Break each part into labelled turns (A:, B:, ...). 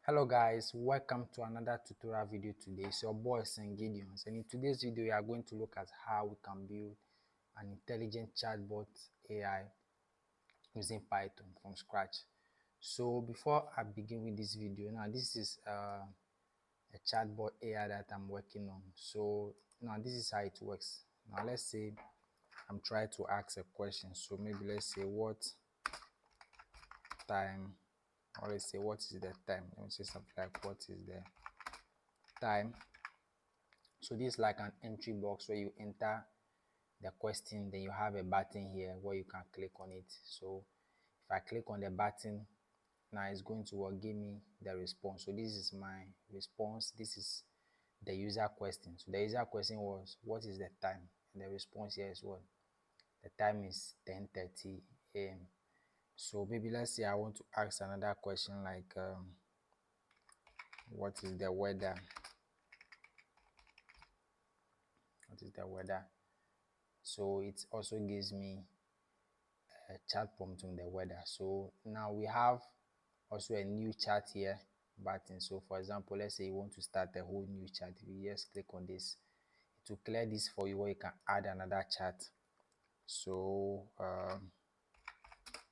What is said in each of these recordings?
A: Hello guys, welcome to another tutorial video today. It's your boy St. Gideons, and in today's video we are going to look at how we can build an intelligent chatbot AI using Python from scratch. So before I begin with this video, now this is a chatbot AI that I'm working on. So now this is how it works. Now let's say I'm trying to ask a question. So maybe let's say what time, or let's say what is the time. Let me say something like what is the time. So this is like an entry box where you enter the question, then you have a button here where you can click on it. So if I click on the button, now it's going to give me the response. So this is my response. This is the user question. So the user question was, what is the time? And the response here is what? The time is 10:30 a.m. So maybe let's say I want to ask another question like what is the weather? What is the weather? So it also gives me a chat prompt on the weather. So now we have also a new chat here button. So for example, let's say you want to start a whole new chat. If you just click on this, it will clear this for you where you can add another chat. So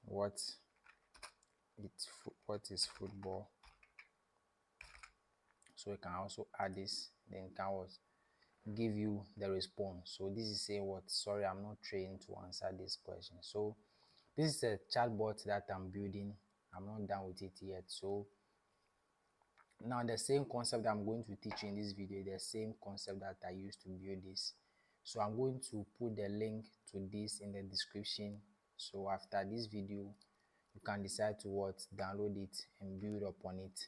A: what is football? So you can also add this, then it can give you the response. So this is saying what? Sorry, I'm not trained to answer this question. So this is a chatbot that I'm building. I'm not done with it yet. So now the same concept that I'm going to teach you in this video, the same concept that I used to build this. So I'm going to put the link to this in the description. So after this video, you can decide to download it and build upon it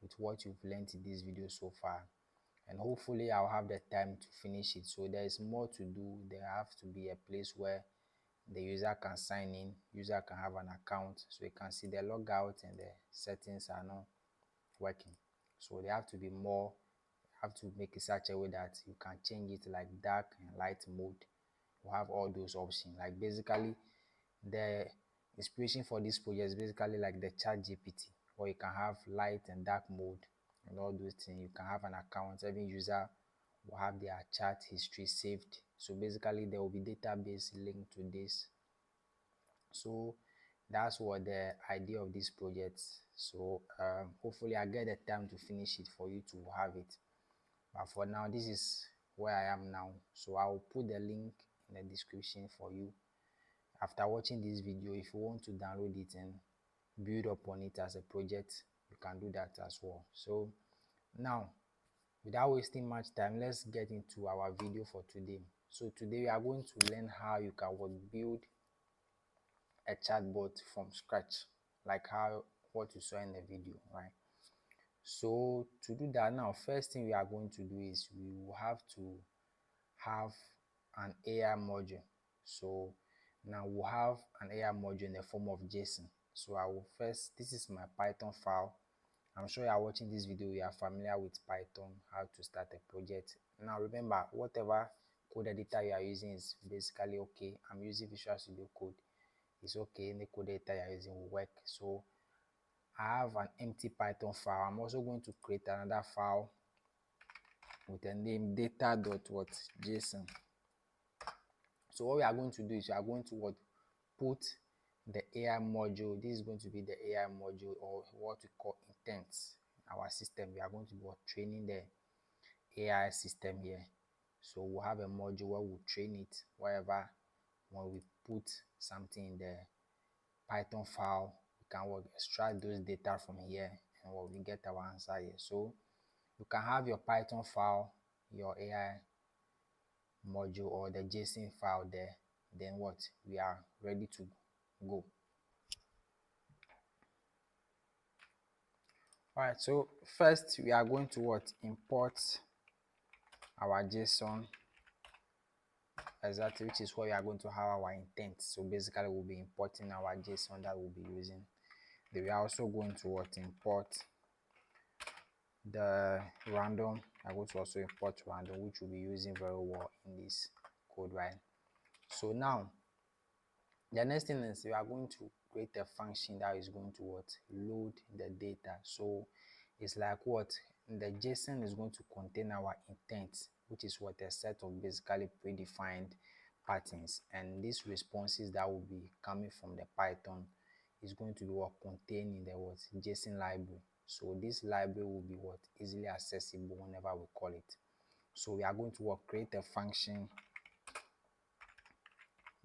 A: with what you've learned in this video so far. And hopefully I'll have the time to finish it. So there is more to do. There have to be a place where the user can sign in, user can have an account, so you can see the logout and the settings are not working. So they have to be more, have to make it such a way that you can change it like dark and light mode. You have all those options. Like basically the inspiration for this project is basically like the ChatGPT, where you can have light and dark mode and all those things. You can have an account, every user will have their chat history saved. So basically there will be database linked to this. So that's what the idea of this project. So hopefully I get the time to finish it for you to have it. But for now, this is where I am now. So I will put the link in the description for you. After watching this video, if you want to download it and build upon it as a project, you can do that as well. So now, without wasting much time, let's get into our video for today. So today we are going to learn how you can build a chatbot from scratch, like what you saw in the video, right? So to do that, now first thing we are going to do is we will have to have an AI module. So now we'll have an AI module in the form of JSON. So I will first, this is my Python file. I'm sure you are watching this video, you are familiar with Python, how to start a project. Now remember, whatever code editor you are using is basically okay. I'm using Visual Studio Code. It's okay, any code editor you are using will work. So I have an empty Python file. I'm also going to create another file with the name data.json. So what we are going to do is we are going to put the AI module. This is going to be the AI module, or what we call intents, our system. We are going to be training the AI system here. So we'll have a module where we'll train it wherever, when we put something in the Python file, we can extract those data from here and we get our answer here. So you can have your Python file, your AI module, or the JSON file there. Then we are ready to go. All right, so first we are going to import our JSON, exactly, which is where we are going to have our intent. So basically we'll be importing our JSON that we'll be using. Then we are also going to import the random. I'm going to also import random, which we'll be using very well in this code, right? So now the next thing is we are going to create a function that is going to load the data. So It's like what the JSON is going to contain our intent, which is what a set of basically predefined patterns, and these responses that will be coming from the Python is going to be what contained in the what JSON library. So this library will be what easily accessible whenever we call it. So we are going to what create a function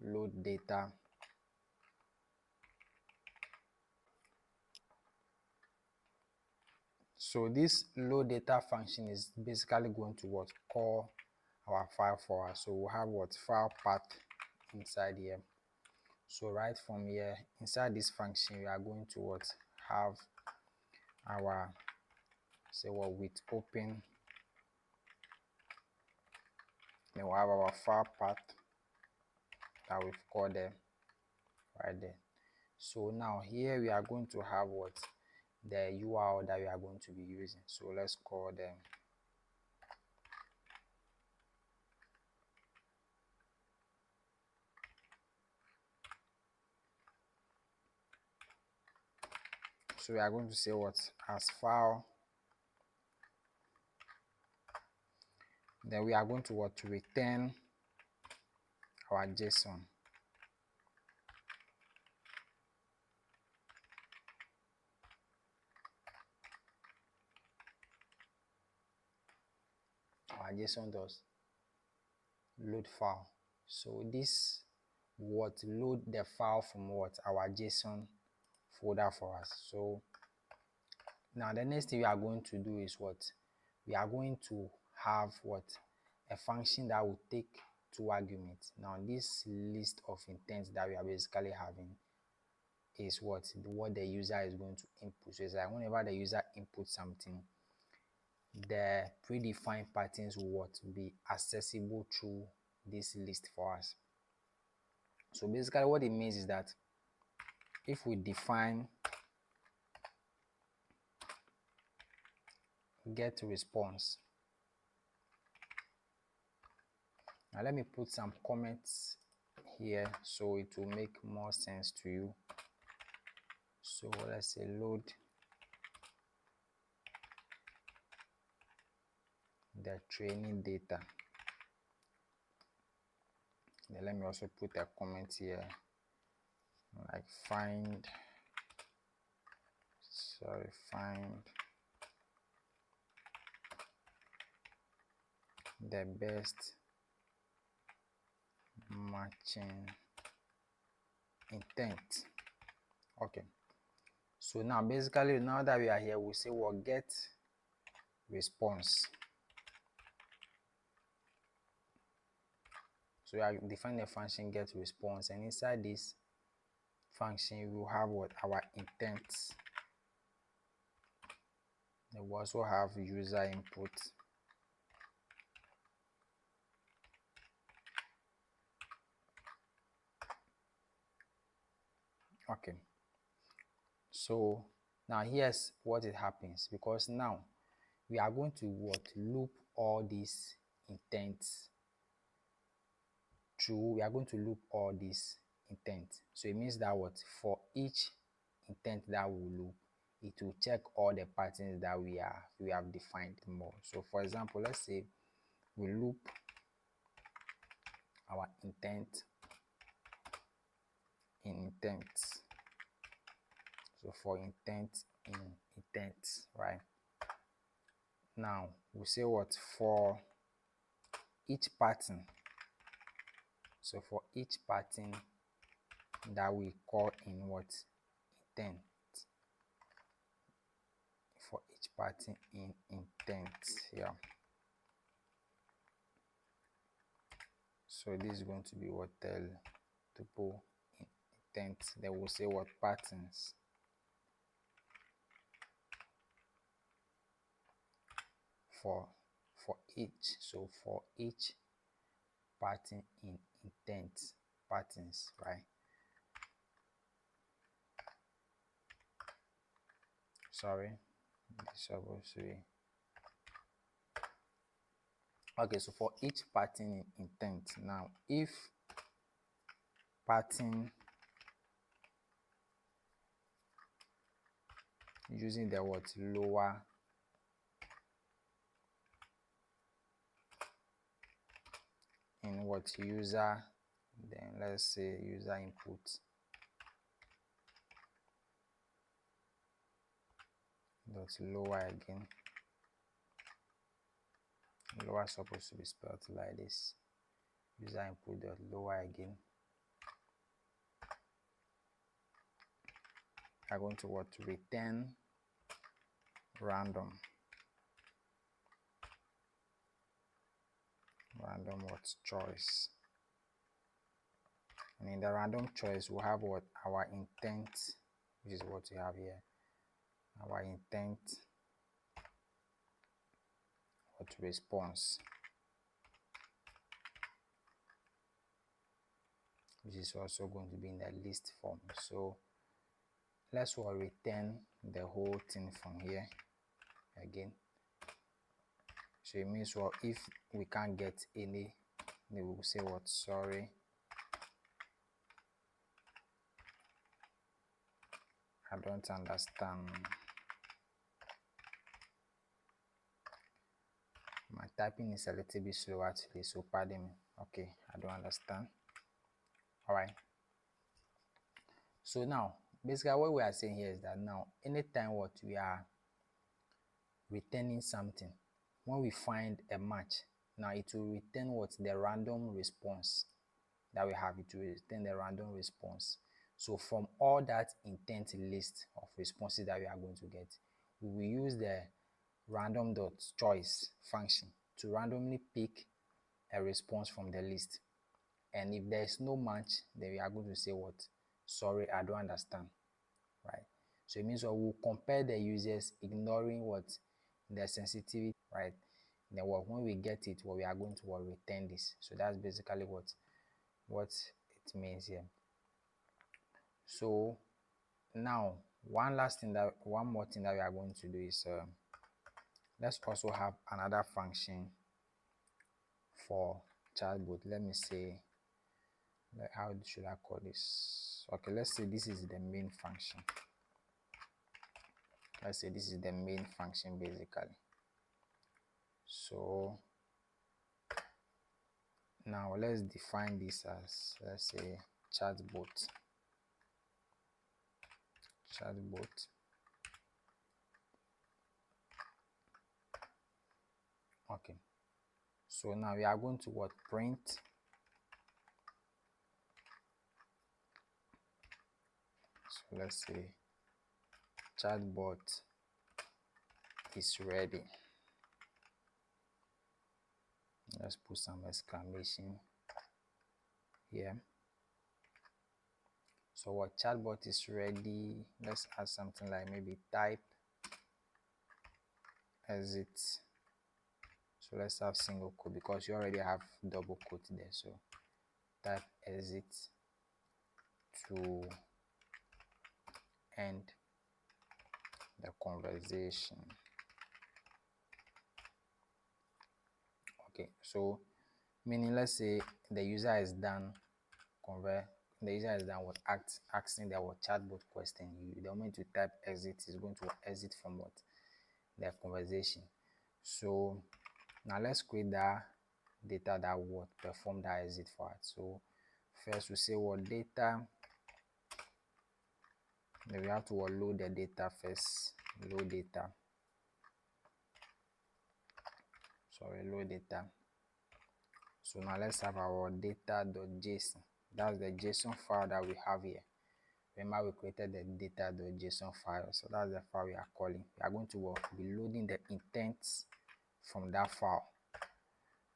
A: load data. So this load data function is basically going to what call our file for us. So we'll have what file path inside here. So right from here inside this function, we are going to what have our say what with open, then we'll have our file path that we've called there right there. So now here we are going to have what the URL that we are going to be using. So let's call them so we are going to say what as file, then we are going to what to return our JSON. Our JSON does load file. So this what load the file from what our JSON folder for us. So now the next thing we are going to do is what we are going to have what a function that will take two arguments. Now this list of intents that we are basically having is what the user is going to input. So it's like whenever the user inputs something, the predefined patterns will what be accessible through this list for us. So basically what it means is that if we define get response, now let me put some comments here so it will make more sense to you. So let's say load the training data. Then let me also put a comment here like find the best matching intent. Okay, so now basically now that we are here, we say we'll get response. So we are defining the function get response, and inside this function we will have what our intents. Then we also have user input. Okay, so now here's what it happens, because now we are going to what loop all these intents through. We are going to loop all these intents. So it means that what for each intent that we loop, it will check all the patterns that we have defined more. So for example, let's say we loop our intent in intents. So for intent in intents, right? Now we say what for each pattern. So for each pattern that we call in what intent, for each pattern in intent, yeah. So this is going to be what tell tuple intent. Then we'll say what patterns. For each, so for each pattern in intent patterns, right? Sorry, this is supposed to be okay. So for each pattern in intent, now if pattern using the word lower what user, then let's say user input dot lower again. Lower is supposed to be spelled like this. User input dot lower again. I'm going to what, return random what choice, and in the random choice we'll have what, our intent, which is what we have here, our intent what response, which is also going to be in the list form. So let's return the whole thing from here again. So it means, well, if we can't get any, they will say what, sorry, I don't understand. My typing is a little bit slow actually, so pardon me. Okay, I don't understand. All right. So now, basically what we are saying here is that now, anytime what we are returning something, when we find a match, now it will return what, the random response that we have. It will return the random response. So from all that intent list of responses that we are going to get, we will use the random dot choice function to randomly pick a response from the list. And if there is no match, then we are going to say what, sorry, I don't understand, right? So it means what, we'll compare the users, ignoring what, the sensitivity, right? Then what, when we get it, what, we are going to return this. So that's basically what it means here. So now one more thing that we are going to do is let's also have another function for chatbot. Let me say, how should I call this? Okay, let's say this is the main function. Let's say this is the main function basically. So now let's define this as, let's say, chatbot. Okay, so now we are going to what, print. So let's say chatbot is ready. Let's put some exclamation here. So what, chatbot is ready. Let's add something like maybe type exit. So let's have single quote because you already have double quote there. So type exit to end the conversation. Okay, so meaning, let's say the user is done what, asking the what, chatbot question. The moment you type exit, is going to exit from what, the conversation. So now let's create that data that would perform that exit for it. So first we say what, data, then we have to load the data first. Load data. So now let's have our data.json. That's the JSON file that we have here. Remember, we created the data.json file, so that's the file we are calling. We are going to be loading the intents from that file.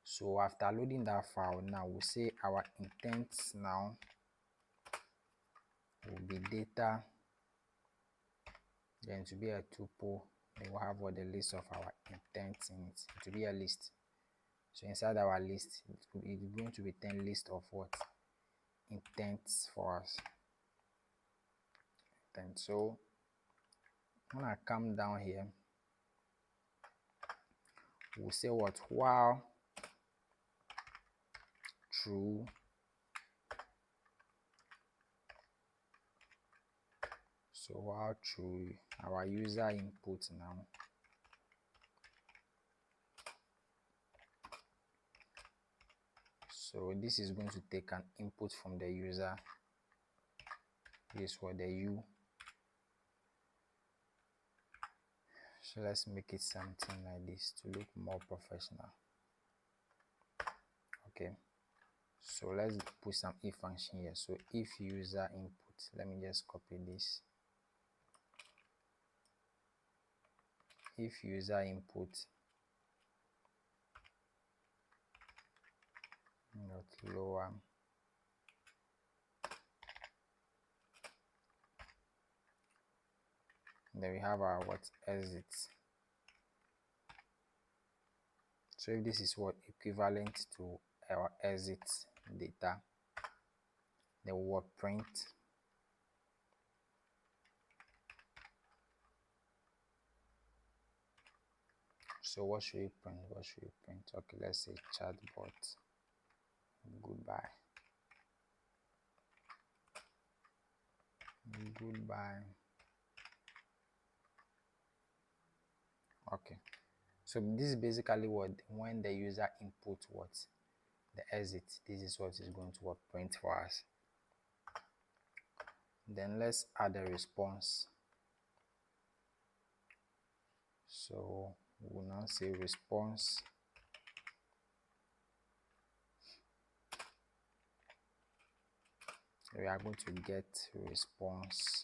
A: So after loading that file, now we'll say our intents now will be data, then to be a tuple, then we'll have the list of our intents in it. To be a list. So inside our list, it's going to return list of what, intents for us. Then so when I come down here, we'll say what, while true, so while true, our user input now So this is going to take an input from the user. This for the U. So let's make it something like this to look more professional. Okay, so let's put some if function here. So if user input, let me just copy this. If user input not lower then we have our what exit. So if this is what equivalent to our exit data, then we will print. So what should we print? What should we print? Okay, let's say chatbot goodbye. Goodbye. Okay, so this is basically what when the user input what the exit, this is what is going to what print for us. Then let's add a response. So we'll now say response. We are going to get response.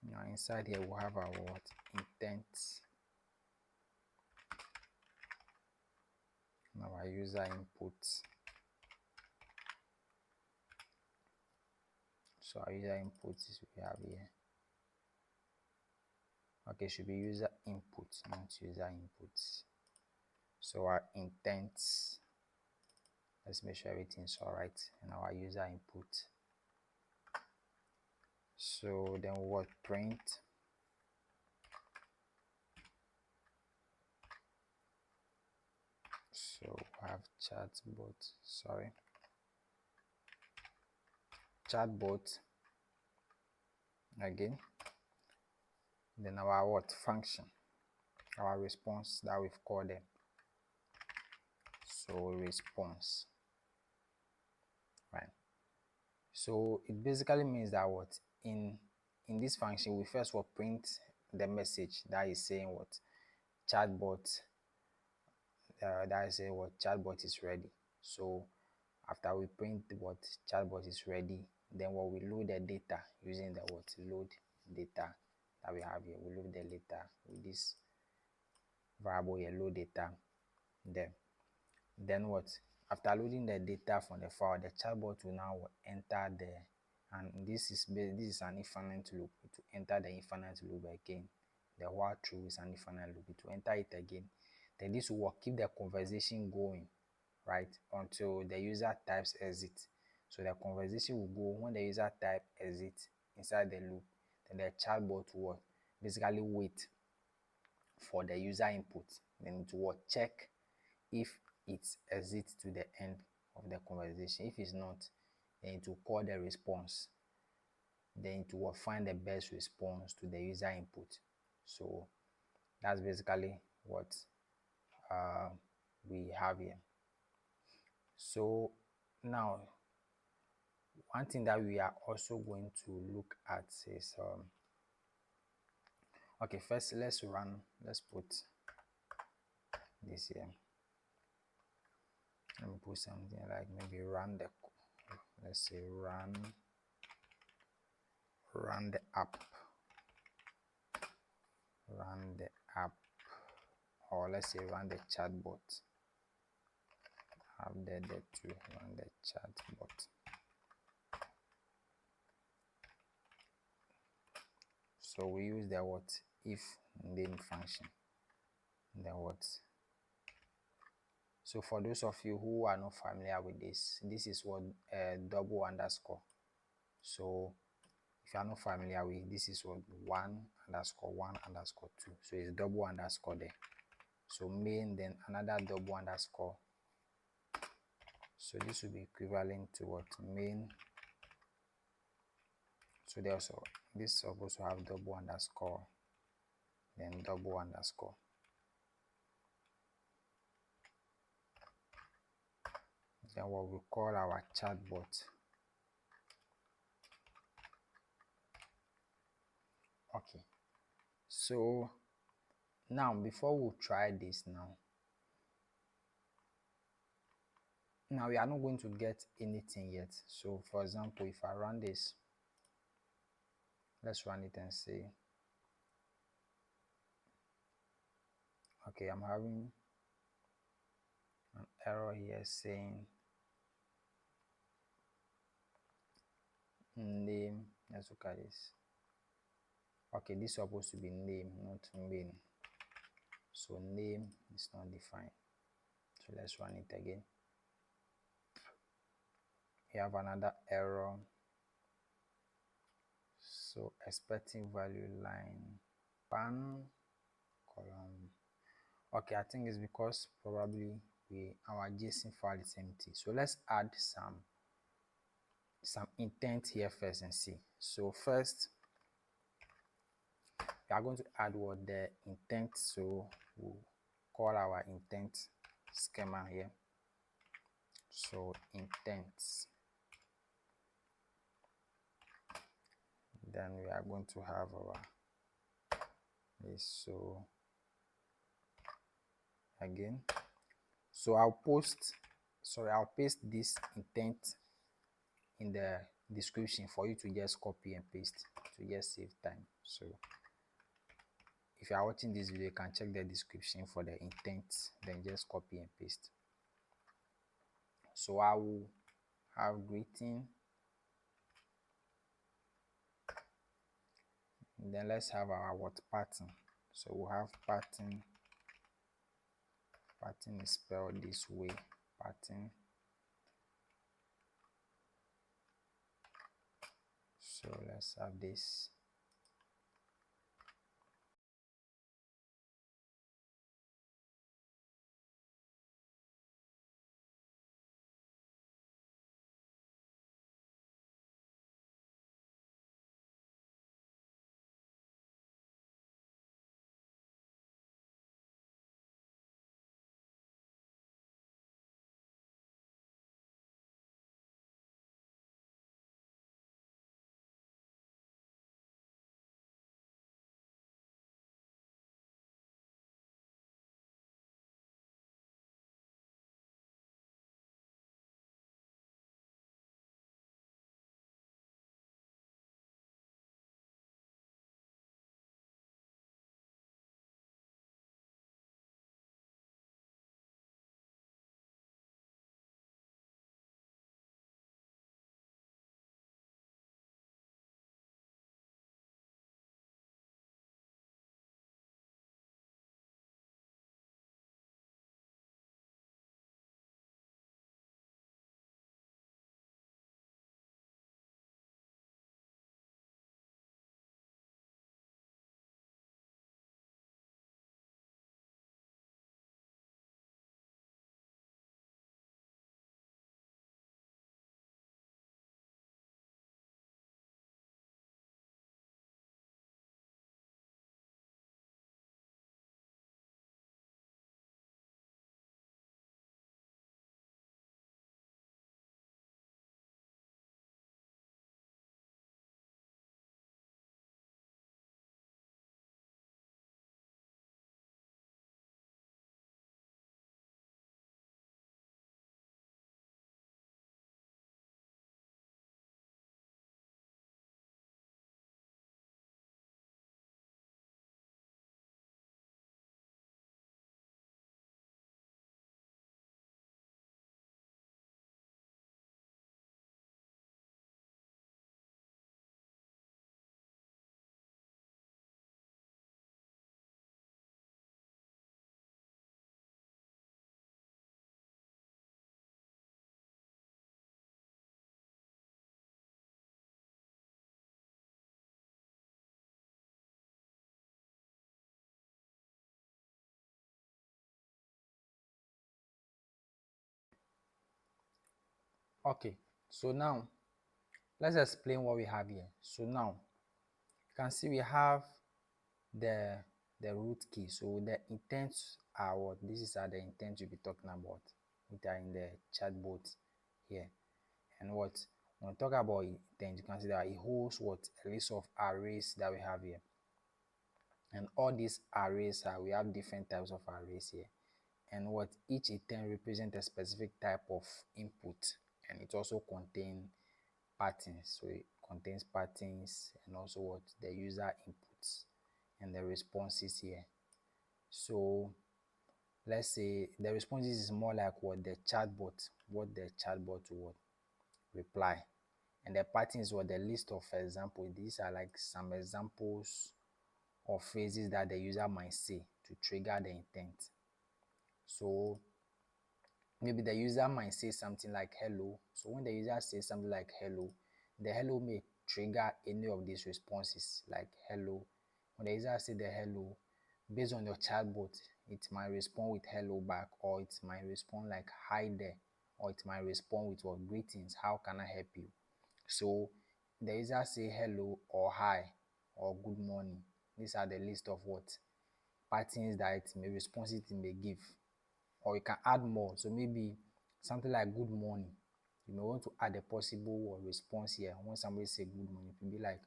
A: Now inside here we'll have our what intent. Now our user input. So our user input is we have here. Okay, should be user input, not user inputs. So our intents. Let's make sure everything's all right. And our user input. So then what print. So we have chatbot. Sorry. Chatbot again. Then our what function. Our response that we've called them. So response. Right. So it basically means that what in this function we first will print the message that is saying what chatbot that is saying what chatbot is ready. So after we print what chatbot is ready, then what we load the data using the what load data that we have here. We load the data with this variable here, load data there. Then what after loading the data from the file, the chatbot will now enter the, and this is an infinite loop. To enter the infinite loop again, the while through is an infinite loop. To enter it again, then this will keep the conversation going, right, until the user types exit. So the conversation will go when the user type exit inside the loop. Then the chatbot will basically wait for the user input, then it will check if it exits to the end of the conversation. If it's not, then it will call the response. Then it will find the best response to the user input. So that's basically what we have here. So now one thing that we are also going to look at is okay, first let's put this here. Let me put something like maybe let's say run the app, or let's say run the chatbot. Have the to run the chatbot. So we use the what if then function. The what. So for those of you who are not familiar with this is what double underscore. So if you are not familiar with this is what 1_1_2. So it's double underscore there. So main, then another double underscore. So this will be equivalent to what main. So they also this is supposed to have double underscore, then double underscore. then what we call our chatbot. Okay, so now before we try this now we are not going to get anything yet. So for example, if I run this, let's run it and see. Okay, I'm having an error here saying name. Let's look at this. Okay, this is supposed to be name, not main. So name is not defined. So let's run it again. We have another error. So expecting value line pan column. Okay, I think it's because probably our JSON file is empty. So let's add some intent here first and see. So first we are going to add what the intent. So we'll call our intent schema here. So intents. Then we are going to have our this. So again, so I'll paste this intent in the description for you to just copy and paste to just save time. So if you are watching this video, you can check the description for the intent, then just copy and paste. So I will have greeting, and then let's have our what pattern. So we'll have pattern is spelled this way, pattern. So let's have this. Okay, so now let's explain what we have here. So now you can see we have the root key. So the intents are what? This is the intent we'll be talking about, which are in the chatbot. here. And what when we talk about intent, you can see that it holds what a list of arrays that we have here. And all these arrays are, we have different types of arrays here. And what each intent represents a specific type of input, and it also contains patterns. So it contains patterns and also what the user inputs and the responses here. So let's say the responses is more like what the chatbot will reply, and the patterns were the list of examples. These are like some examples of phrases that the user might say to trigger the intent. So maybe the user might say something like hello. So when the user says something like hello, the hello may trigger any of these responses like hello. When the user say the hello, based on your chatbot, it might respond with hello back, or it might respond like hi there, or it might respond with what greetings, how can I help you? So the user say hello or hi or good morning. These are the list of what patterns that it may responses it may give. Or you can add more. So maybe something like good morning. You may want to add a possible response here. When somebody say good morning, it will be like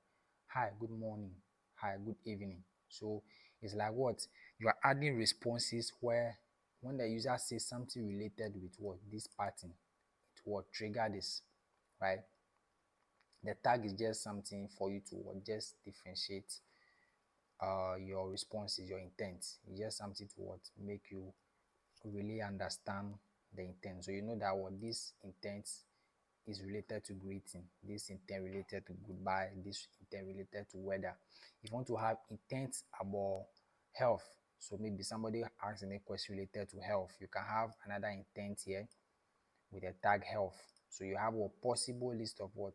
A: hi, good morning, hi, good evening. So it's like what you are adding responses where when the user says something related with what this pattern, it will trigger this, right? The tag is just something for you to just differentiate your responses, your intent. It's just something to what make you really understand the intent. So you know that what this intent is related to greeting, this intent related to goodbye, this intent related to weather. If you want to have intent about health, so maybe somebody asks any question related to health, you can have another intent here with a tag health. So you have a possible list of what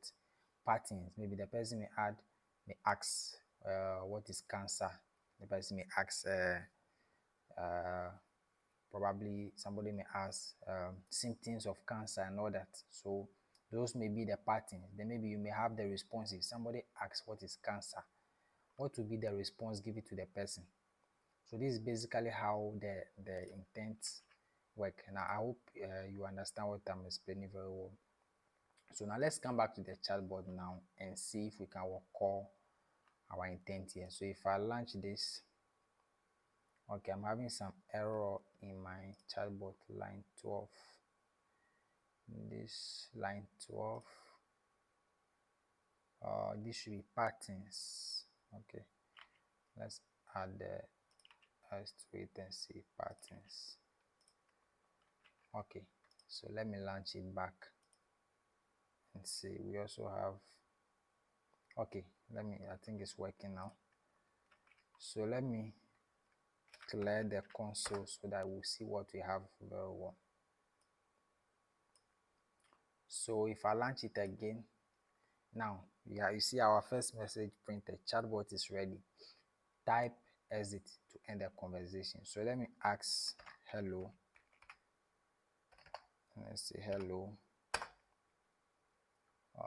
A: patterns. Maybe the person may ask what is cancer. The person may ask probably somebody may ask symptoms of cancer and all that. So those may be the patterns. Then maybe you may have the responses. Somebody asks what is cancer, what will be the response given to the person? So this is basically how the intents work. Now I hope you understand what I'm explaining very well. So now let's come back to the chatbot now and see if we can call our intent here. So if I launch this, okay, I'm having some error in my chatbot line 12. This line 12, this should be patterns. Okay, let's add the S to it and see patterns. Okay, so let me launch it back and see. We also have, okay, I think it's working now. So let me clear the console so that we'll see what we have very well. So if I launch it again, now you see our first message printed, chatbot is ready. Type exit to end the conversation. So let me ask hello. Let's say hello.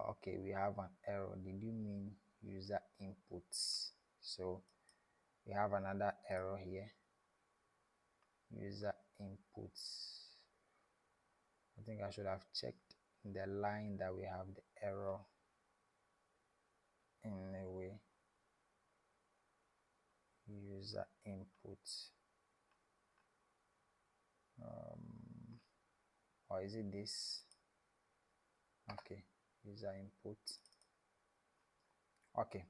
A: Okay, we have an error. Did you mean user inputs? So we have another error here. User inputs. I think I should have checked the line that we have the error in a way. User inputs. Or is it this? Okay, user input. Okay,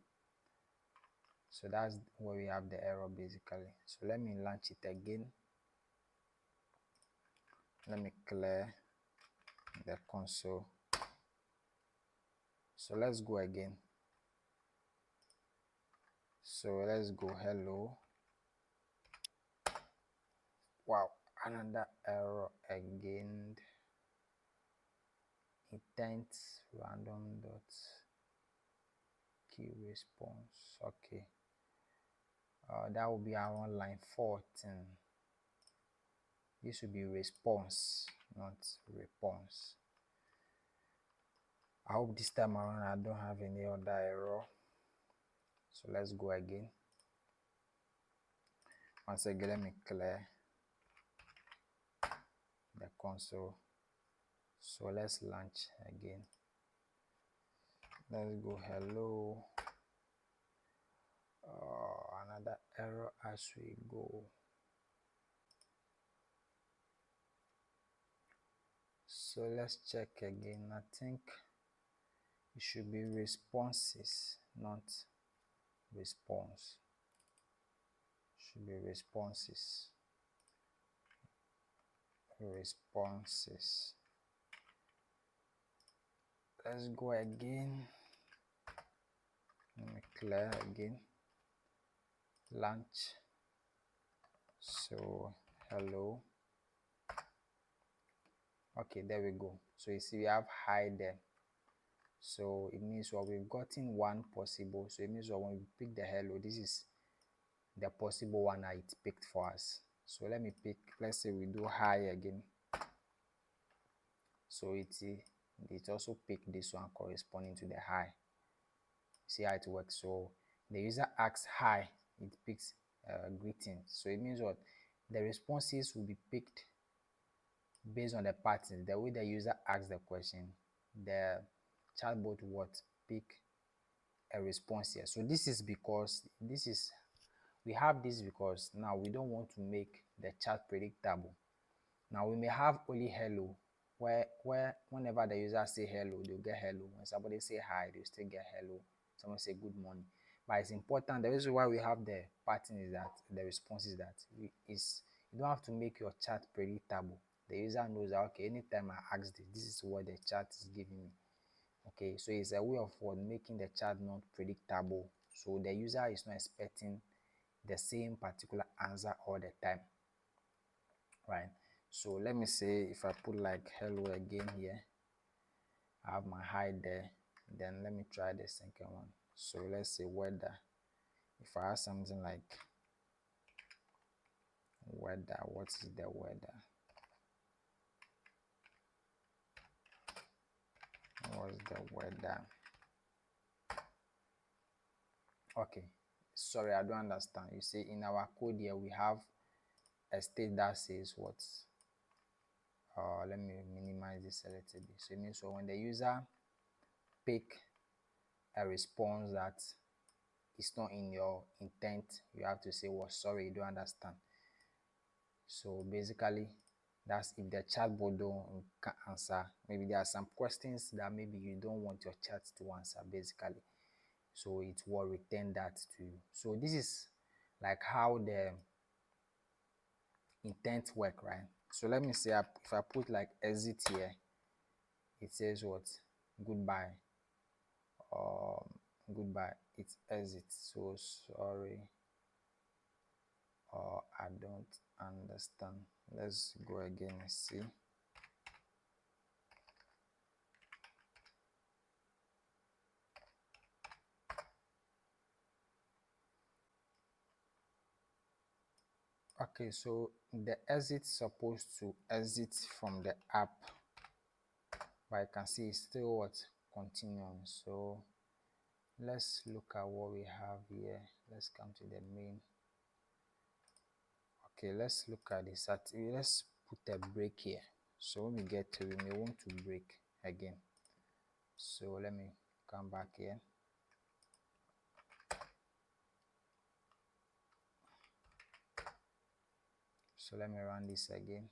A: so that's where we have the error basically. So let me launch it again. Let me clear the console. So let's go again. So let's go hello. Wow, another error again. Intent random dot key response. Okay, that will be around line 14. This should be response, not response. I hope this time around I don't have any other error. So let's go again. Once again, let me clear the console. So let's launch again. Let's go hello. Another error as we go. So let's check again. I think it should be responses, not response. Should be responses. Responses. Let's go again. Let me clear again. Launch. So hello. Okay, there we go. So you see we have hi there. So it means what we've gotten one possible. So it means what when we pick the hello, this is the possible one that it picked for us. So let me pick, let's say we do hi again. So it also picked this one corresponding to the hi. See how it works. So the user asks hi, it picks greeting. So it means what the responses will be picked based on the pattern, the way the user asks the question. The chatbot would pick a response here. So this is because we have this because now we don't want to make the chat predictable. Now we may have only hello, where whenever the user say hello, they'll get hello. When somebody say hi, they'll still get hello. Someone say good morning. But it's important. The reason why we have the pattern is that the response is that you don't have to make your chat predictable. The user knows that okay, anytime I ask this is what the chat is giving me. Okay, so it's a way of making the chat not predictable. So the user is not expecting the same particular answer all the time, right? So let me say if I put like hello again here, I have my hi there. Then let me try the second one. So let's say weather. If I have something like weather, what is the weather? What's the weather? Okay, sorry, I don't understand. You see, in our code here, we have a state that says what? Let me minimize this a little bit. So it means so when the user pick a response that is not in your intent, you have to say, well, sorry, you don't understand. So basically, that's if the chatbot don't answer. Maybe there are some questions that maybe you don't want your chat to answer, basically. So it will return that to you. So this is like how the intent work, right? So let me say if I put like exit here, it says what? Goodbye. Goodbye. It's exit. So sorry. I don't understand. Let's go again and see. Okay, so the exit supposed to exit from the app, but I can see it's still what? Continuing. So let's look at what we have here. Let's come to the main. Okay, let's look at this. Let's put a break here. So when we get to, we may want to break again. So let me come back here. So let me run this again.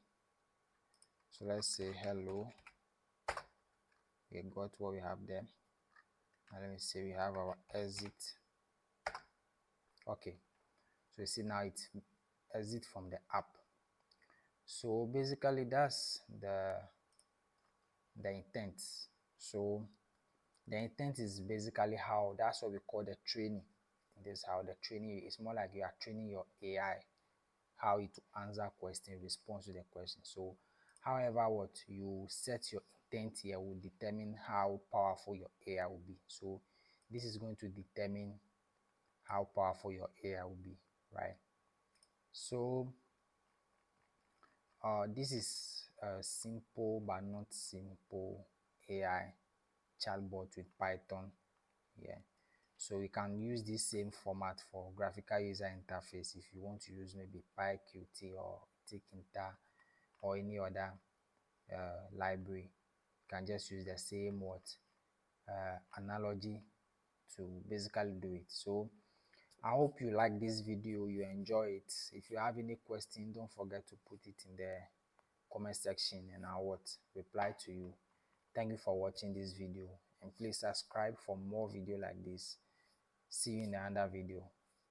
A: So let's say hello. We got what we have there. And let me say we have our exit. Okay, so you see now it's exit from the app. So basically that's the intent. So the intent is basically how, that's what we call the training. This is how the training is. More like you are training your AI how it to answer question, respond to the question. So however what you set your intent here will determine how powerful your AI will be. So this is going to determine how powerful your AI will be, right? So this is a simple but not simple AI chatbot with Python. Yeah, so we can use this same format for graphical user interface if you want to use maybe PyQt or Tkinter or any other library. can just use the same analogy to basically do it. So I hope you like this video, you enjoy it. If you have any question, don't forget to put it in the comment section and I will reply to you. Thank you for watching this video, and please subscribe for more video like this. See you in another video.